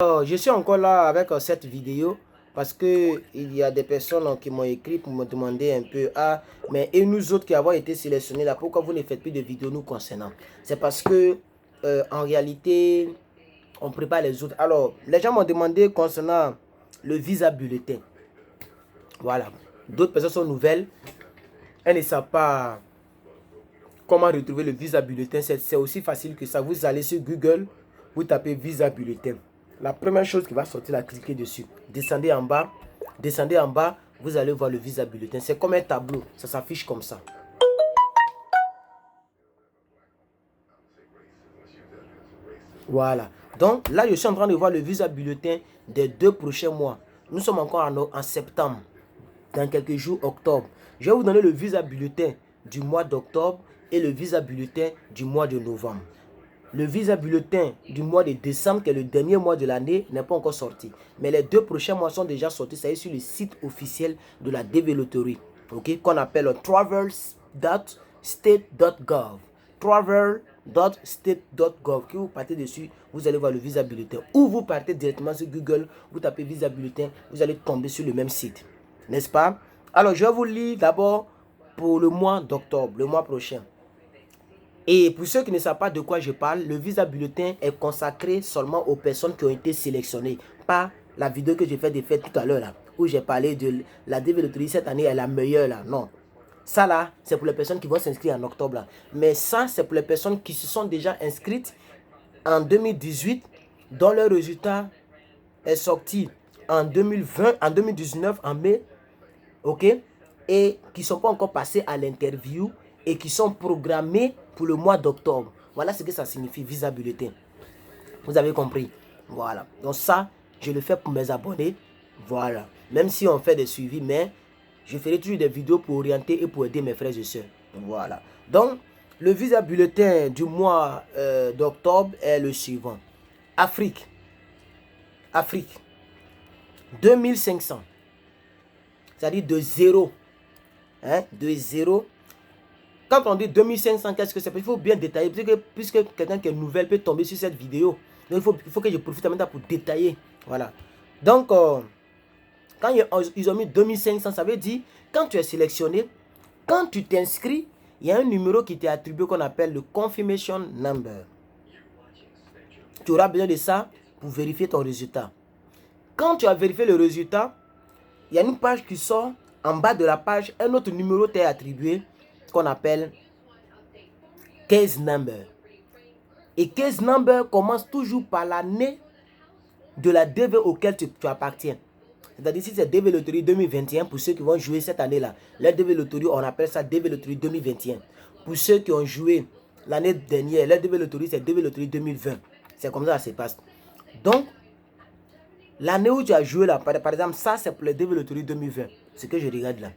Je suis encore là avec cette vidéo parce que il y a des personnes qui m'ont écrit pour me demander un peu mais et nous autres qui avons été sélectionnés là, pourquoi vous ne faites plus de vidéos nous concernant? C'est parce que en réalité on prépare les autres. Alors les gens m'ont demandé concernant le visa bulletin. Voilà, d'autres personnes sont nouvelles, elles ne savent pas comment retrouver le visa bulletin. C'est aussi facile que ça. Vous allez sur Google, vous tapez visa bulletin. La première chose qui va sortir, là, cliquez dessus. Descendez en bas, vous allez voir le visa bulletin. C'est comme un tableau, ça s'affiche comme ça. Voilà. Donc là, je suis en train de voir le visa bulletin des 2 prochains mois. Nous sommes encore en septembre. Dans quelques jours, octobre. Je vais vous donner le visa bulletin du mois d'octobre et le visa bulletin du mois de novembre. Le visa bulletin du mois de décembre, qui est le dernier mois de l'année, n'est pas encore sorti. Mais les 2 prochains mois sont déjà sortis. Ça est sur le site officiel de la DV Lottery, qu'on appelle travels.state.gov. Travel.state.gov. Que vous partez dessus, vous allez voir le visa bulletin. Ou vous partez directement sur Google, vous tapez visa bulletin, vous allez tomber sur le même site. N'est-ce pas? Alors, je vais vous lire d'abord pour le mois d'octobre, le mois prochain. Et pour ceux qui ne savent pas de quoi je parle, le visa bulletin est consacré seulement aux personnes qui ont été sélectionnées. Pas la vidéo que j'ai fait tout à l'heure là, où j'ai parlé de la DV Lottery cette année est la meilleure là. Non. Ça là, c'est pour les personnes qui vont s'inscrire en octobre là. Mais ça, c'est pour les personnes qui se sont déjà inscrites en 2018, dont le résultat est sorti en 2020, en 2019, en mai. Ok? Et qui ne sont pas encore passés à l'interview et qui sont programmés pour le mois d'octobre. Voilà ce que ça signifie, visa bulletin. Vous avez compris? Voilà. Donc ça, je le fais pour mes abonnés. Voilà. Même si on fait des suivis, mais je ferai toujours des vidéos pour orienter et pour aider mes frères et soeurs. Voilà. Donc, le visa bulletin du mois d'octobre est le suivant. Afrique. 2500. C'est-à-dire de 0. Hein, de 0. Quand on dit 2500, qu'est-ce que c'est? Il faut bien détailler, puisque quelqu'un qui est nouvelle peut tomber sur cette vidéo. Donc il faut que je profite maintenant pour détailler. Voilà. Donc, quand ils ont mis 2500, ça veut dire, quand tu es sélectionné, quand tu t'inscris, il y a un numéro qui t'est attribué qu'on appelle le confirmation number. Tu auras besoin de ça pour vérifier ton résultat. Quand tu as vérifié le résultat, il y a une page qui sort. En bas de la page, un autre numéro t'est attribué qu'on appelle case number. Et case number commence toujours par l'année de la DV auquel tu appartiens. C'est-à-dire si c'est DV Lottery 2021, pour ceux qui vont jouer cette année-là, la DV Lottery, on appelle ça DV Lottery 2021. Pour ceux qui ont joué l'année dernière, la DV Lottery, c'est DV Lottery 2020. C'est comme ça que ça se passe. Donc, l'année où tu as joué là, par exemple, ça c'est pour le DV Lottery 2020. Ce que je regarde là.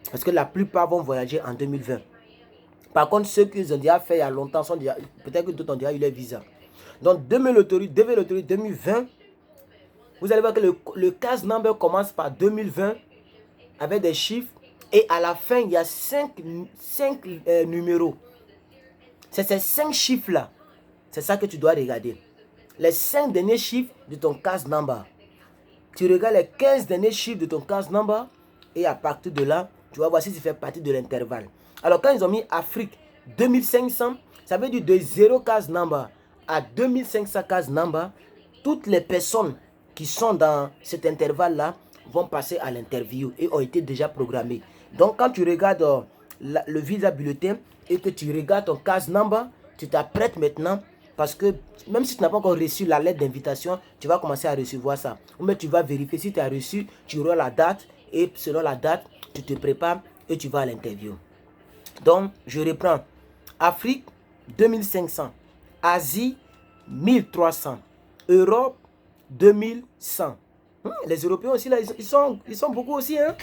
Parce que la plupart vont voyager en 2020. Par contre, ceux qui ont déjà fait il y a longtemps, peut-être que d'autres ont déjà eu leur visa. Donc, DV Lottery 2020, vous allez voir que le case number commence par 2020 avec des chiffres. Et à la fin, il y a 5 numéros. C'est ces 5 chiffres-là. C'est ça que tu dois regarder. Les 5 derniers chiffres de ton case number. Tu regardes les 15 derniers chiffres de ton case number. Et à partir de là, tu vas voir si tu fais partie de l'intervalle. Alors quand ils ont mis Afrique 2500, ça veut dire de 0 case number à 2500 case number, toutes les personnes qui sont dans cet intervalle-là vont passer à l'interview et ont été déjà programmées. Donc quand tu regardes le visa bulletin et que tu regardes ton case number, tu t'apprêtes maintenant. Parce que même si tu n'as pas encore reçu la lettre d'invitation, tu vas commencer à recevoir ça. Mais tu vas vérifier si tu as reçu, tu auras la date. Et selon la date, tu te prépares et tu vas à l'interview. Donc, je reprends. Afrique, 2500. Asie, 1300. Europe, 2100. Les Européens aussi, là, ils sont beaucoup aussi. Hein?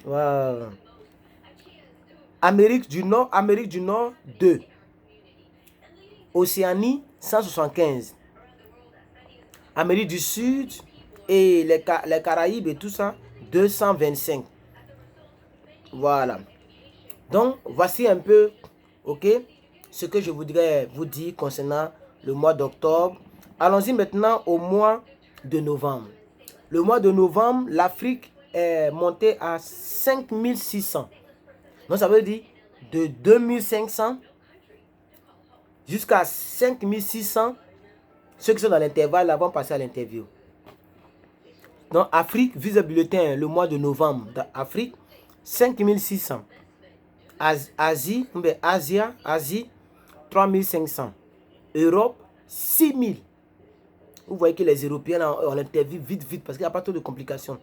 Wow. Amérique du Nord, 2. Océanie, 175. Amérique du Sud et les Caraïbes et tout ça, 225. Voilà. Donc, voici un peu, ok, ce que je voudrais vous dire concernant le mois d'octobre Allons-y maintenant au mois de novembre. Le mois de novembre, l'Afrique est montée à 5600. Donc ça veut dire de 2500 jusqu'à 5600. Ceux qui sont dans l'intervalle là vont passer à l'interview. Donc Afrique, Visa Bulletin, le mois de novembre. Afrique, 5600. Asie, Asie, 3500. Europe, 6000. Vous voyez que les Européens, on l'interview vite, parce qu'il n'y a pas trop de complications.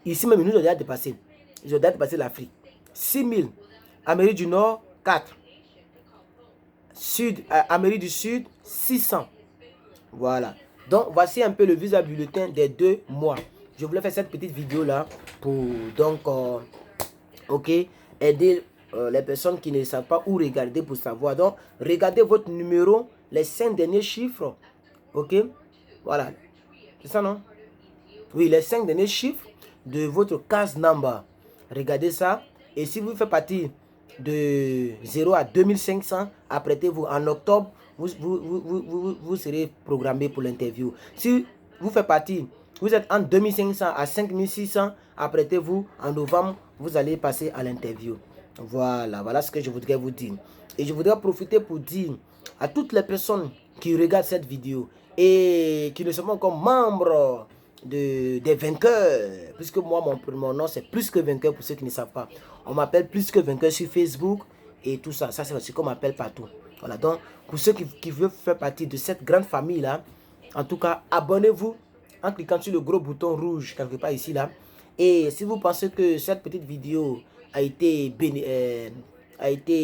Ici même, nous, ils ont déjà dépassé. Ils ont déjà dépassé l'Afrique. 6000. Amérique du Nord, 4. Amérique du Sud, 600. Voilà. Donc, voici un peu le visa bulletin des 2 mois. Je voulais faire cette petite vidéo-là pour, donc, aider les personnes qui ne savent pas où regarder pour savoir. Donc, regardez votre numéro, les 5 derniers chiffres. Ok? Voilà. C'est ça, non? Oui, les 5 derniers chiffres de votre case number. Regardez ça. Et si vous faites partie de 0 à 2500, apprêtez-vous. En octobre, vous serez programmé pour l'interview. Si vous faites partie, vous êtes en 2500 à 5600, apprêtez-vous. En novembre, vous allez passer à l'interview. Voilà ce que je voudrais vous dire. Et je voudrais profiter pour dire à toutes les personnes qui regardent cette vidéo et qui ne sont pas encore membres des vainqueurs, puisque moi mon nom c'est plus que vainqueur pour ceux qui ne savent pas. On m'appelle plus que vainqueur sur Facebook et tout ça. Ça c'est ce qu'on m'appelle partout. Voilà, donc pour ceux qui veulent faire partie de cette grande famille là, en tout cas abonnez-vous en cliquant sur le gros bouton rouge quelque part ici là. Et si vous pensez que cette petite vidéo a été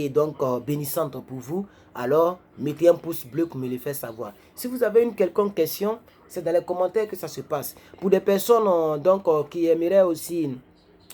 donc bénissante pour vous, alors mettez un pouce bleu pour me le faire savoir. Si vous avez une quelconque question, c'est dans les commentaires que ça se passe. Pour des personnes qui aimeraient aussi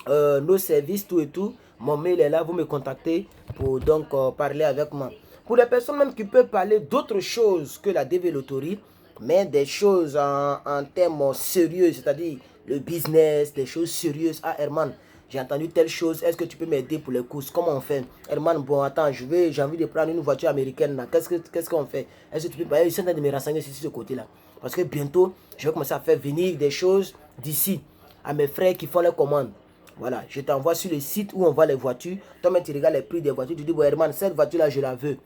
nos services, tout et tout, mon mail est là, vous me contactez pour donc parler avec moi. Pour les personnes même qui peuvent parler d'autres choses que la DV Loterie, mais des choses en termes sérieux, c'est-à-dire le business, des choses sérieuses. Ah Herman, j'ai entendu telle chose, est-ce que tu peux m'aider pour les courses? Comment on fait? Herman, bon attends, j'ai envie de prendre une voiture américaine là. Qu'est-ce qu'on fait? Est-ce que tu peux... Ils sont en train de me renseigner sur ce côté-là. Parce que bientôt, je vais commencer à faire venir des choses d'ici à mes frères qui font les commandes. Voilà, je t'envoie sur le site où on voit les voitures. Toi, tu regardes les prix des voitures. Tu dis, bon, Herman, cette voiture-là, je la veux.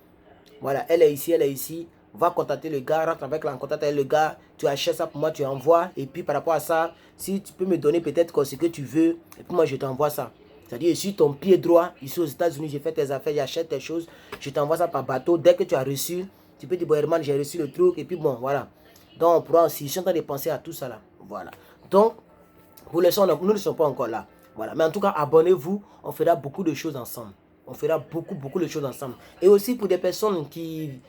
Voilà, elle est ici, elle est ici. Va contacter le gars, rentre avec la contact avec le gars. Tu achètes ça pour moi, tu envoies. Et puis, par rapport à ça, si tu peux me donner peut-être ce que tu veux, et puis moi, je t'envoie ça. C'est-à-dire, je suis ton pied droit. Ici aux États-Unis, j'ai fait tes affaires, j'achète tes choses. Je t'envoie ça par bateau. Dès que tu as reçu, tu peux dire, bon, Herman, j'ai reçu le truc. Et puis, bon, voilà. Donc, on pourra aussi, je suis en train de penser à tout ça là. Voilà. Donc, pour l'instant, nous ne sommes pas encore là. Voilà. Mais en tout cas, abonnez-vous. On fera beaucoup de choses ensemble. On fera beaucoup de choses ensemble. Et aussi pour des personnes qui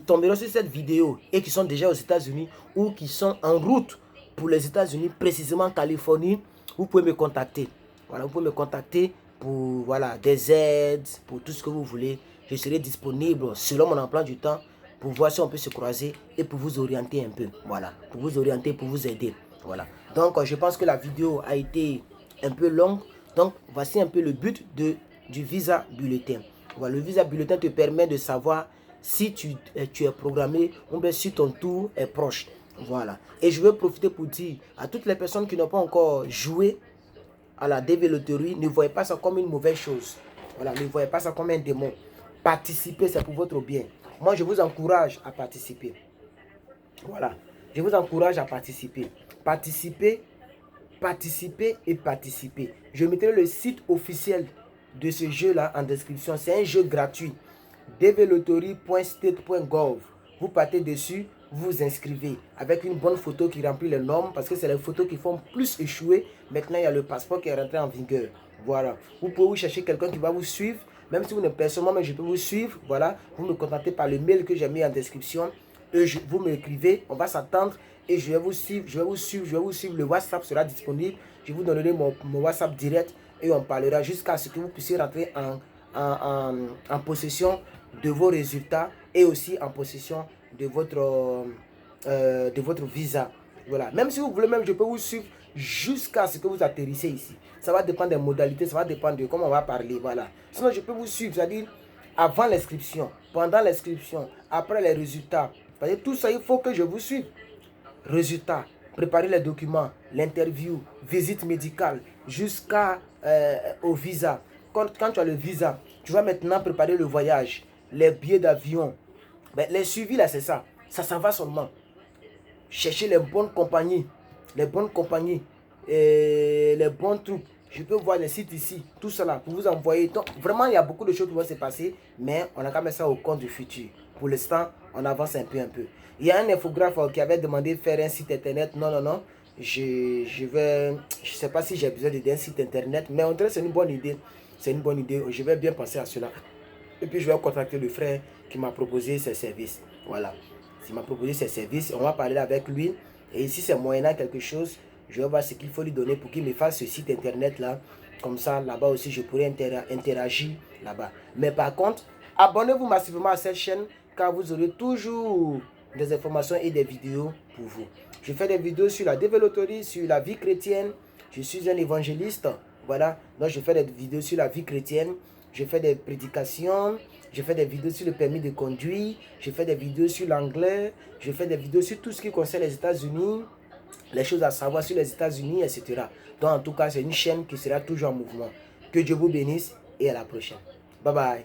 tomberont sur cette vidéo et qui sont déjà aux États-Unis ou qui sont en route pour les États-Unis, précisément en Californie, vous pouvez me contacter. Voilà, vous pouvez me contacter pour voilà, des aides, pour tout ce que vous voulez. Je serai disponible selon mon emploi du temps pour voir si on peut se croiser et pour vous orienter un peu. Voilà, pour vous orienter, pour vous aider. Voilà. Donc, je pense que la vidéo a été un peu longue. Donc, voici un peu le but du visa bulletin. Voilà, le visa bulletin te permet de savoir si tu es programmé ou bien si ton tour est proche. Voilà. Et je veux profiter pour dire à toutes les personnes qui n'ont pas encore joué à la DV Loterie, ne voyez pas ça comme une mauvaise chose. Voilà, ne voyez pas ça comme un démon. Participer, c'est pour votre bien. Moi, je vous encourage à participer. Voilà. Je vous encourage à participer. Participer et participer. Je mettrai le site officiel de ce jeu-là en description. C'est un jeu gratuit. dvloterie.state.gov. Vous partez dessus, vous inscrivez avec une bonne photo qui remplit les normes parce que c'est les photos qui font plus échouer. Maintenant, il y a le passeport qui est rentré en vigueur. Voilà. Vous pouvez vous chercher quelqu'un qui va vous suivre. Même si vous n'êtes personnellement, mais je peux vous suivre. Voilà. Vous me contactez par le mail que j'ai mis en description. Vous m'écrivez, on va s'attendre et je vais vous suivre, le WhatsApp sera disponible, je vous donnerai mon WhatsApp direct et on parlera jusqu'à ce que vous puissiez rentrer en possession de vos résultats et aussi en possession de votre visa. Voilà, même si vous voulez, même je peux vous suivre jusqu'à ce que vous atterrissez ici. Ça va dépendre des modalités, ça va dépendre de comment on va parler, voilà. Sinon, je peux vous suivre, c'est-à-dire avant l'inscription, pendant l'inscription, après les résultats, Parce que tout ça, il faut que je vous suive. Résultat, préparer les documents, l'interview, visite médicale, jusqu'à au visa. Quand tu as le visa, tu vas maintenant préparer le voyage, les billets d'avion. Ben, les suivis là, c'est ça. Ça s'en va seulement. Chercher les bonnes compagnies, et les bons trucs. Je peux voir les sites ici, tout cela pour vous envoyer. Donc, vraiment, il y a beaucoup de choses qui vont se passer, mais on a quand même ça au compte du futur. Pour l'instant, on avance un peu. Il y a un infographe qui avait demandé de faire un site internet. Non. Je sais pas si j'ai besoin d'un site internet, mais en tout cas, c'est une bonne idée. C'est une bonne idée. Je vais bien penser à cela. Et puis, je vais contacter le frère qui m'a proposé ses services. Voilà. Il m'a proposé ses services. On va parler avec lui. Et si c'est moyennant quelque chose, je vais voir ce qu'il faut lui donner pour qu'il me fasse ce site internet là. Comme ça, là-bas aussi, je pourrais interagir là-bas. Mais par contre, abonnez-vous massivement à cette chaîne car vous aurez toujours des informations et des vidéos pour vous. Je fais des vidéos sur la développerie, sur la vie chrétienne. Je suis un évangéliste. Voilà. Donc, je fais des vidéos sur la vie chrétienne. Je fais des prédications. Je fais des vidéos sur le permis de conduire. Je fais des vidéos sur l'anglais. Je fais des vidéos sur tout ce qui concerne les États-Unis. Les choses à savoir sur les États-Unis, etc. Donc, en tout cas, c'est une chaîne qui sera toujours en mouvement. Que Dieu vous bénisse et à la prochaine. Bye bye.